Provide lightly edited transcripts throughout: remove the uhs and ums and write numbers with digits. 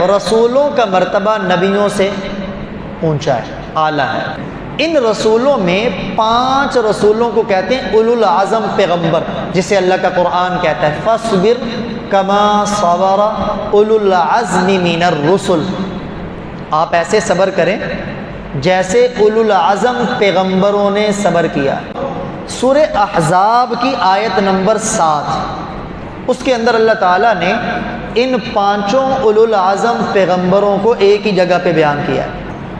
رسولوں کا مرتبہ نبیوں سے اونچا ہے، اعلیٰ ہے۔ ان رسولوں میں 5 رسولوں کو کہتے ہیں اولوالعزم پیغمبر، جسے اللہ کا قرآن کہتا ہے فاصبر کما صبر اولوالعزم من الرسل، آپ ایسے صبر کریں جیسے اولوالعزم پیغمبروں نے صبر کیا۔ سورہ احزاب کی آیت نمبر 7، اس کے اندر اللہ تعالیٰ نے ان 5 اولوالعزم پیغمبروں کو ایک ہی جگہ پہ بیان کیا ہے۔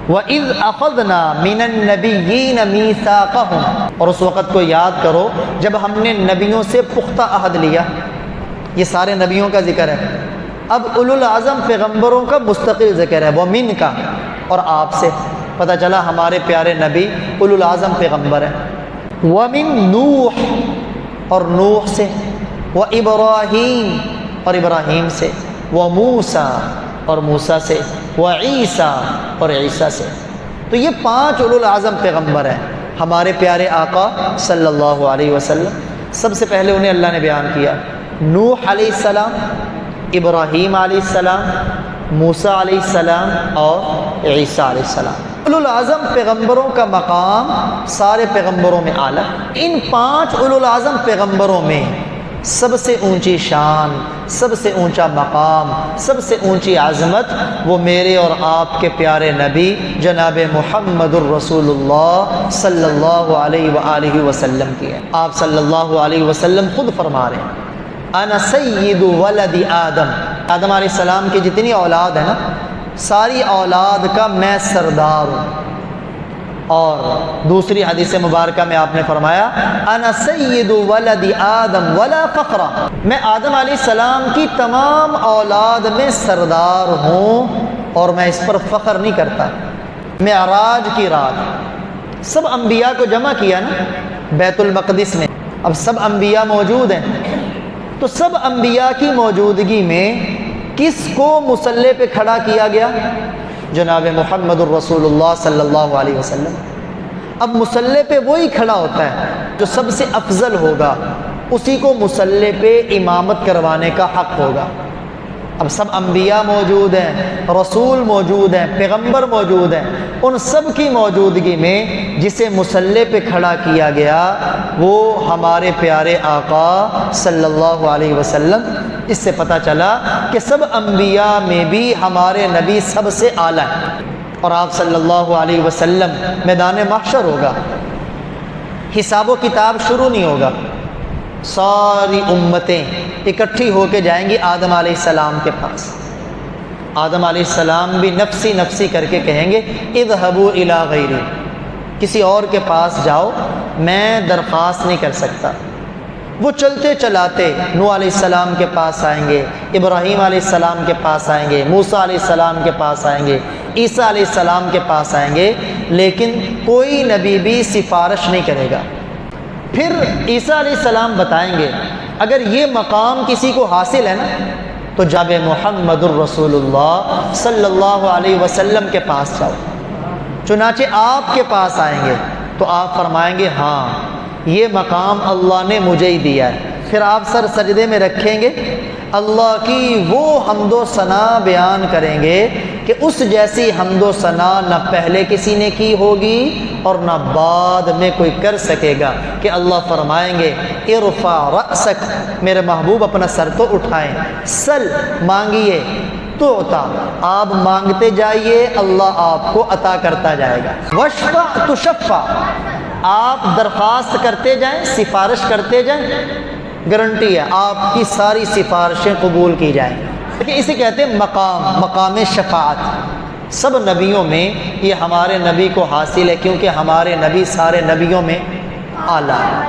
وَإِذْ أَخَذْنَا مِنَ النَّبِيِّينَ مِيثَاقَهُمْ، اور اس وقت کو یاد کرو جب ہم نے نبیوں سے پختہ عہد لیا۔ یہ سارے نبیوں کا ذکر ہے، اب اولوالعزم پیغمبروں کا مستقل ذکر ہے، وَمِن کا، اور آپ سے پتہ چلا ہمارے پیارے نبی اولوالعزم پیغمبر ہیں۔ وَمِن نوح، اور نوح سے، وَإِبْرَاهِيم، اور ابراہیم سے، وَمُوسیٰ، اور موسیٰ سے، وعیسیٰ، اور عیسیٰ سے۔ تو یہ 5 اولوالعزم پیغمبر ہیں ہمارے پیارے آقا صلی اللہ علیہ وسلم۔ سب سے پہلے انہیں اللہ نے بیان کیا، نوح علیہ السلام، ابراہیم علیہ السلام، موسیٰ علیہ السلام، اور عیسیٰ علیہ السلام۔ اولوالعزم پیغمبروں کا مقام سارے پیغمبروں میں اعلیٰ۔ ان 5 اولوالعزم پیغمبروں میں سب سے اونچی شان، سب سے اونچا مقام، سب سے اونچی عظمت وہ میرے اور آپ کے پیارے نبی جناب محمد الرسول اللہ صلی اللہ علیہ وآلہ وسلم کی ہے۔ آپ صلی اللہ علیہ وسلم خود فرما رہے ہیں انا سید ولد آدم، آدم علیہ السلام کی جتنی اولاد ہے نا، ساری اولاد کا میں سردار ہوں۔ اور دوسری حدیث مبارکہ میں آپ نے فرمایا انا سید ولد آدم ولا فخر، میں آدم علیہ السلام کی تمام اولاد میں سردار ہوں اور میں اس پر فخر نہیں کرتا۔ معراج کی رات سب انبیاء کو جمع کیا نا بیت المقدس میں، اب سب انبیاء موجود ہیں، تو سب انبیاء کی موجودگی میں کس کو مصلی پہ کھڑا کیا گیا؟ جناب محمد الرسول اللہ صلی اللہ علیہ وسلم۔ اب مصلی پہ وہی کھڑا ہوتا ہے جو سب سے افضل ہوگا، اسی کو مصلی پہ امامت کروانے کا حق ہوگا۔ اب سب انبیاء موجود ہیں، رسول موجود ہیں، پیغمبر موجود ہیں، ان سب کی موجودگی میں جسے مصلی پہ کھڑا کیا گیا وہ ہمارے پیارے آقا صلی اللہ علیہ وسلم۔ اس سے پتہ چلا کہ سب انبیاء میں بھی ہمارے نبی سب سے اعلیٰ ہیں۔ اور آپ صلی اللہ علیہ وسلم میدان محشر ہوگا، حساب و کتاب شروع نہیں ہوگا، ساری امتیں اکٹھی ہو کے جائیں گی آدم علیہ السلام کے پاس۔ آدم علیہ السلام بھی نفسی نفسی کر کے کہیں گے اذهبوا الی غیری، کسی اور کے پاس جاؤ، میں درخواست نہیں کر سکتا۔ وہ چلتے چلاتے نوح علیہ السلام کے پاس آئیں گے، ابراہیم علیہ السلام کے پاس آئیں گے، موسیٰ علیہ السلام کے پاس آئیں گے، عیسیٰ علیہ السلام کے پاس آئیں گے، لیکن کوئی نبی بھی سفارش نہیں کرے گا۔ پھر عیسیٰ علیہ السلام بتائیں گے اگر یہ مقام کسی کو حاصل ہے نا تو جناب محمد الرسول اللہ صلی اللہ علیہ وسلم کے پاس جاؤ۔ چنانچہ آپ کے پاس آئیں گے تو آپ فرمائیں گے ہاں یہ مقام اللہ نے مجھے ہی دیا ہے۔ پھر آپ سر سجدے میں رکھیں گے، اللہ کی وہ حمد و ثنا بیان کریں گے کہ اس جیسی حمد و ثنا نہ پہلے کسی نے کی ہوگی اور نہ بعد میں کوئی کر سکے گا، کہ اللہ فرمائیں گے ارفع رأسک، میرے محبوب اپنا سر تو اٹھائیں، سل مانگیے تو عطا، آپ مانگتے جائیے اللہ آپ کو عطا کرتا جائے گا، واشفع تشفع، آپ درخواست کرتے جائیں، سفارش کرتے جائیں، گارنٹی ہے آپ کی ساری سفارشیں قبول کی جائیں۔ لیکن اسے کہتے ہیں مقام شفاعت۔ سب نبیوں میں یہ ہمارے نبی کو حاصل ہے کیونکہ ہمارے نبی سارے نبیوں میں اعلیٰ ہے۔